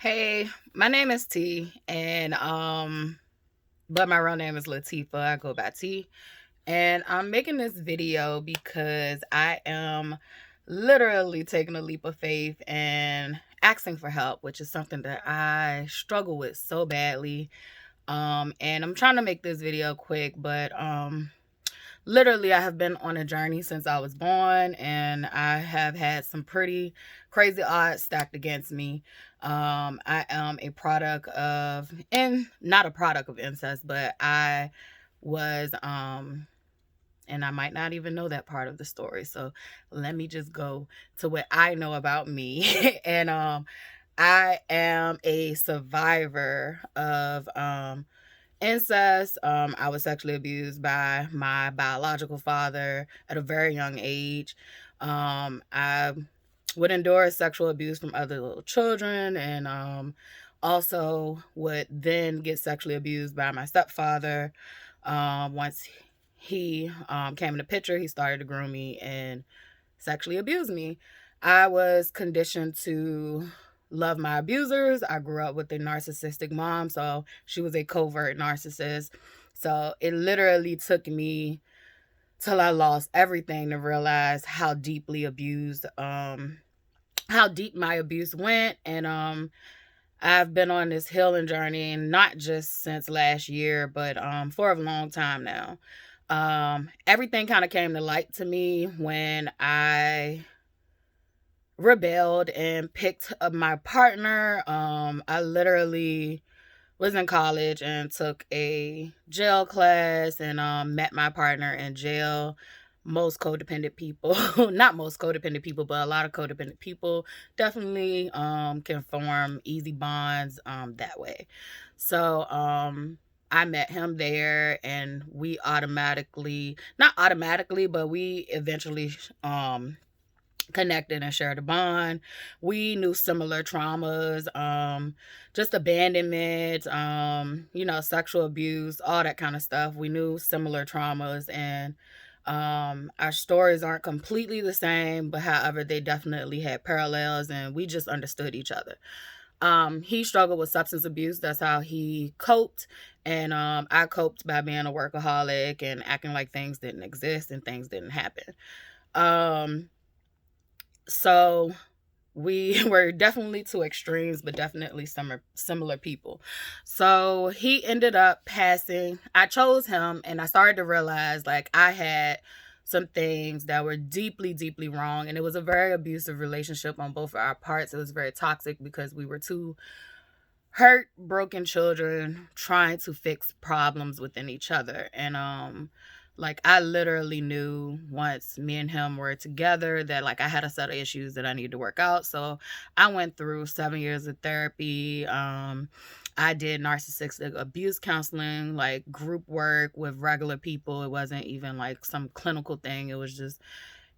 Hey, my name is T, and but my real name is Latifa. I go by T, and I'm making this video because I am literally taking a leap of faith and asking for help, which is something that I struggle with so badly. And I'm trying to make this video quick, but literally I have been on a journey since I was born, and I have had some pretty crazy odds stacked against me. I am a product of, and not a product of incest, but I was and I might not even know that part of the story, so let me just go to what I know about me. And I am a survivor of incest. I was sexually abused by my biological father at a very young age. I would endure sexual abuse from other little children, and also would then get sexually abused by my stepfather. Once he came in the picture, he started to groom me and sexually abuse me. I was conditioned to love my abusers. I grew up with a narcissistic mom, so she was a covert narcissist. So it literally took me till I lost everything to realize how deeply abused, how deep my abuse went. And I've been on this healing journey, and not just since last year, but for a long time now. Everything kind of came to light to me when I rebelled and picked up my partner. I literally was in college and took a jail class, and met my partner in jail. Most codependent people, not most codependent people, but a lot of codependent people definitely can form easy bonds that way. So I met him there, and we automatically, not automatically, but we eventually connected and shared a bond. We knew similar traumas, just abandonment, sexual abuse, all that kind of stuff. We knew similar traumas, and our stories aren't completely the same, but however, they definitely had parallels, and we just understood each other. He struggled with substance abuse. That's how he coped. And I coped by being a workaholic and acting like things didn't exist and things didn't happen. Um, so we were definitely two extremes, but definitely similar people. So he ended up passing. I chose him, and I started to realize like I had some things that were deeply, deeply wrong. And it was a very abusive relationship on both of our parts. It was very toxic because we were two hurt, broken children trying to fix problems within each other. And like I literally knew once me and him were together that like I had a set of issues that I needed to work out. So I went through 7 years of therapy. I did narcissistic abuse counseling, like group work with regular people. It wasn't even like some clinical thing. It was just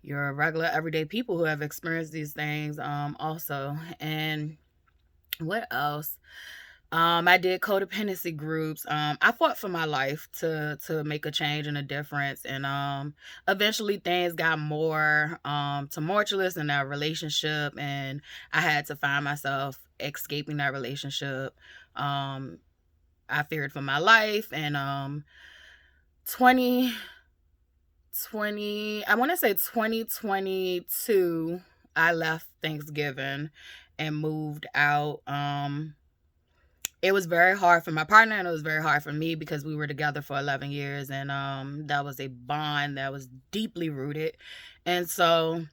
your regular everyday people who have experienced these things also. And what else? I did codependency groups. I fought for my life to make a change and a difference, and eventually things got more tumultuous in that relationship, and I had to find myself escaping that relationship. Um, I feared for my life, and 2020, I want to say 2022, I left Thanksgiving and moved out. It was very hard for my partner, and it was very hard for me because we were together for 11 years, and that was a bond that was deeply rooted. And so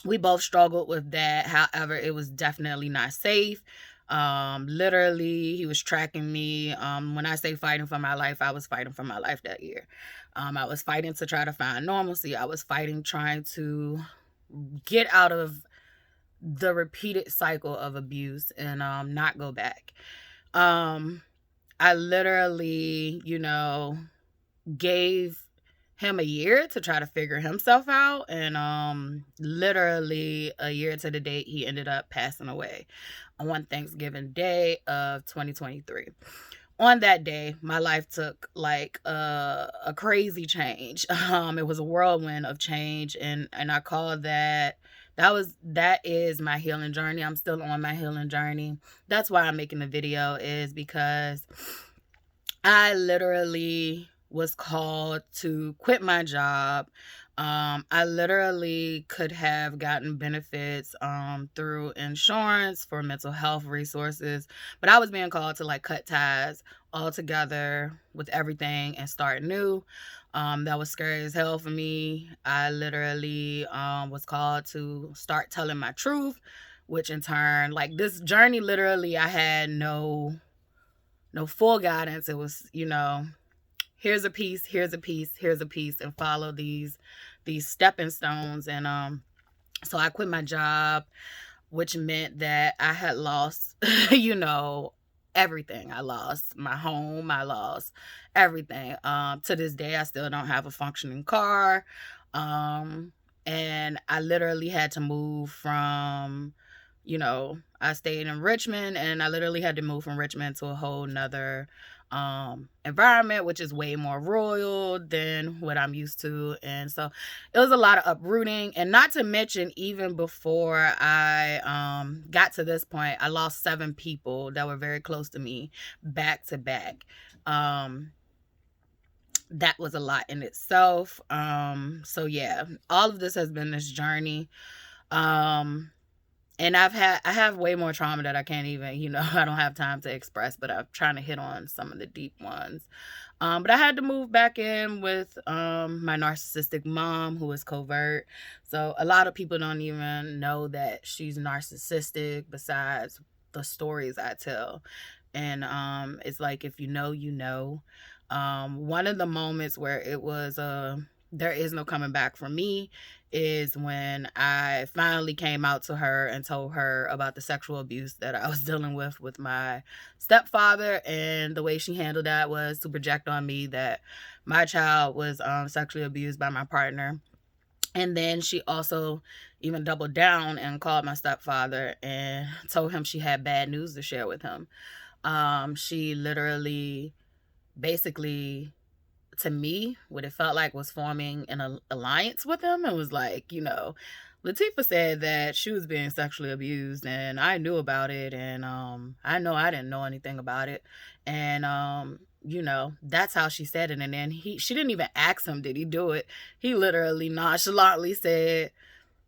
we both struggled with that. However, it was definitely not safe. Literally, he was tracking me. When I say fighting for my life, I was fighting for my life that year. I was fighting to try to find normalcy. I was fighting trying to get out of the repeated cycle of abuse and not go back. Um, I literally, gave him a year to try to figure himself out, and literally a year to the date he ended up passing away on Thanksgiving Day of 2023. On that day, my life took like a crazy change. It was a whirlwind of change, and I call that that is my healing journey. I'm still on my healing journey. That's why I'm making the video, is because I literally was called to quit my job. I literally could have gotten benefits through insurance for mental health resources, but I was being called to like cut ties altogether with everything and start new. That was scary as hell for me. I literally was called to start telling my truth, which in turn, like this journey, literally, I had no full guidance. It was, here's a piece, here's a piece, here's a piece, and follow these stepping stones. And so I quit my job, which meant that I had lost, everything. I lost my home, I lost everything. To this day, I still don't have a functioning car. And I literally had to move from, I stayed in Richmond, and I literally had to move from Richmond to a whole nother environment, which is way more royal than what I'm used to. And so it was a lot of uprooting. And not to mention, even before I got to this point, I lost 7 people that were very close to me back to back. That was a lot in itself. So yeah, all of this has been this journey. And I have way more trauma that I can't even, I don't have time to express, but I'm trying to hit on some of the deep ones. But I had to move back in with my narcissistic mom, who is covert. So a lot of people don't even know that she's narcissistic besides the stories I tell. And it's like, if you know, you know. One of the moments where it was there is no coming back for me is when I finally came out to her and told her about the sexual abuse that I was dealing with my stepfather. And the way she handled that was to project on me that my child was sexually abused by my partner. And then she also even doubled down and called my stepfather and told him she had bad news to share with him. She literally, basically, to me, what it felt like was forming an alliance with him. It was like, Latifah said that she was being sexually abused, and I knew about it, and I know I didn't know anything about it. And that's how she said it. And then she didn't even ask him, did he do it? He literally nonchalantly said,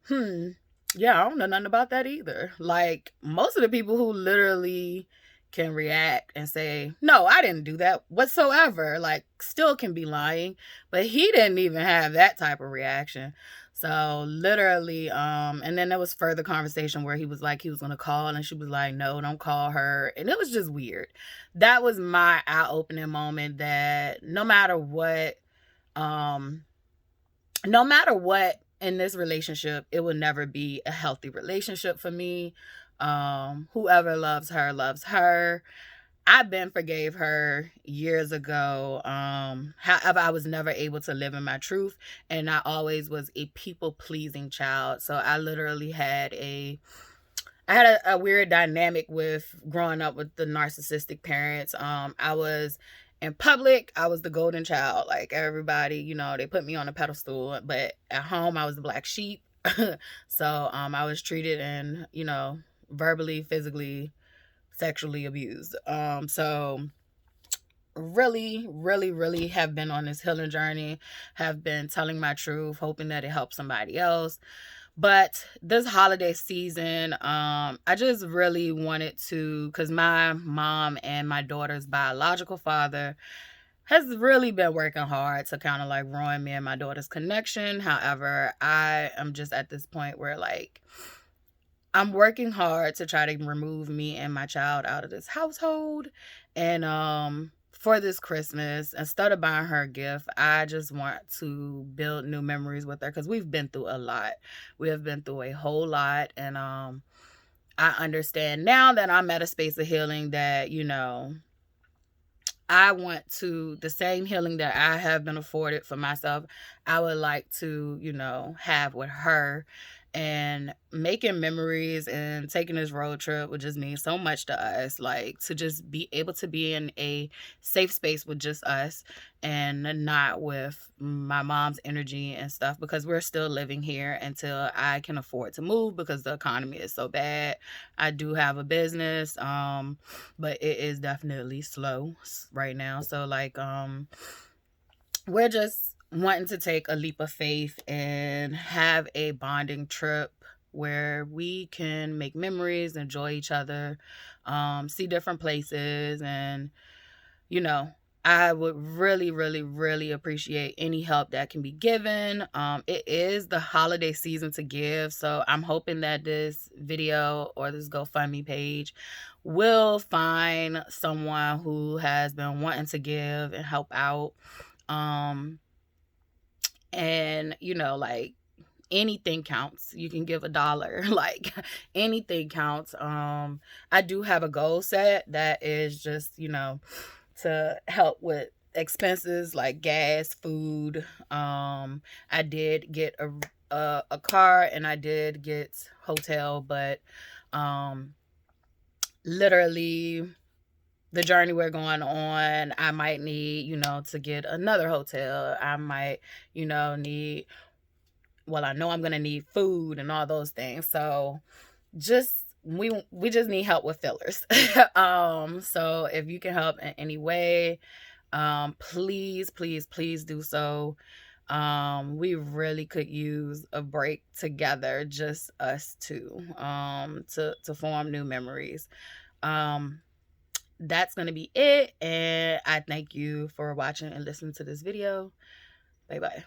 yeah, I don't know nothing about that either. Like, most of the people who literally can react and say, no, I didn't do that whatsoever, like, still can be lying. But he didn't even have that type of reaction. So literally, and then there was further conversation where he was like, he was gonna call, and she was like, no, don't call her. And it was just weird. That was my eye-opening moment, that no matter what in this relationship, it will never be a healthy relationship for me. Whoever loves her loves her. I've been forgave her years ago. However, I was never able to live in my truth, and I always was a people-pleasing child. So I literally had a weird dynamic with growing up with the narcissistic parents. I was in public, I was the golden child. Like, everybody, they put me on a pedestal, but at home I was the black sheep. So I was treated and, verbally, physically, sexually abused. So really, really, really have been on this healing journey, have been telling my truth, hoping that it helps somebody else. But this holiday season, I just really wanted to, because my mom and my daughter's biological father has really been working hard to kind of like ruin me and my daughter's connection. However, I am just at this point where, like, I'm working hard to try to remove me and my child out of this household. And for this Christmas, instead of buying her a gift, I just want to build new memories with her, because we've been through a lot. We have been through a whole lot. And I understand now that I'm at a space of healing that, I want to, the same healing that I have been afforded for myself, I would like to, have with her. And making memories and taking this road trip would just mean so much to us. Like, to just be able to be in a safe space with just us and not with my mom's energy and stuff, because we're still living here until I can afford to move, because the economy is so bad. I do have a business, but it is definitely slow right now. So like, we're just wanting to take a leap of faith and have a bonding trip where we can make memories, enjoy each other, see different places. And, you know, I would really, really, really appreciate any help that can be given. It is the holiday season to give, so I'm hoping that this video or this GoFundMe page will find someone who has been wanting to give and help out. And like, anything counts. You can give $1. Like, anything counts. I do have a goal set that is just, to help with expenses like gas, food. I did get a car, and I did get hotel, but literally the journey we're going on, I might need, to get another hotel. I might, need, well, I know I'm going to need food and all those things. So just, we just need help with fillers. So if you can help in any way, please, please, please do so. We really could use a break together, just us two, to form new memories. That's going to be it. And I thank you for watching and listening to this video. Bye bye.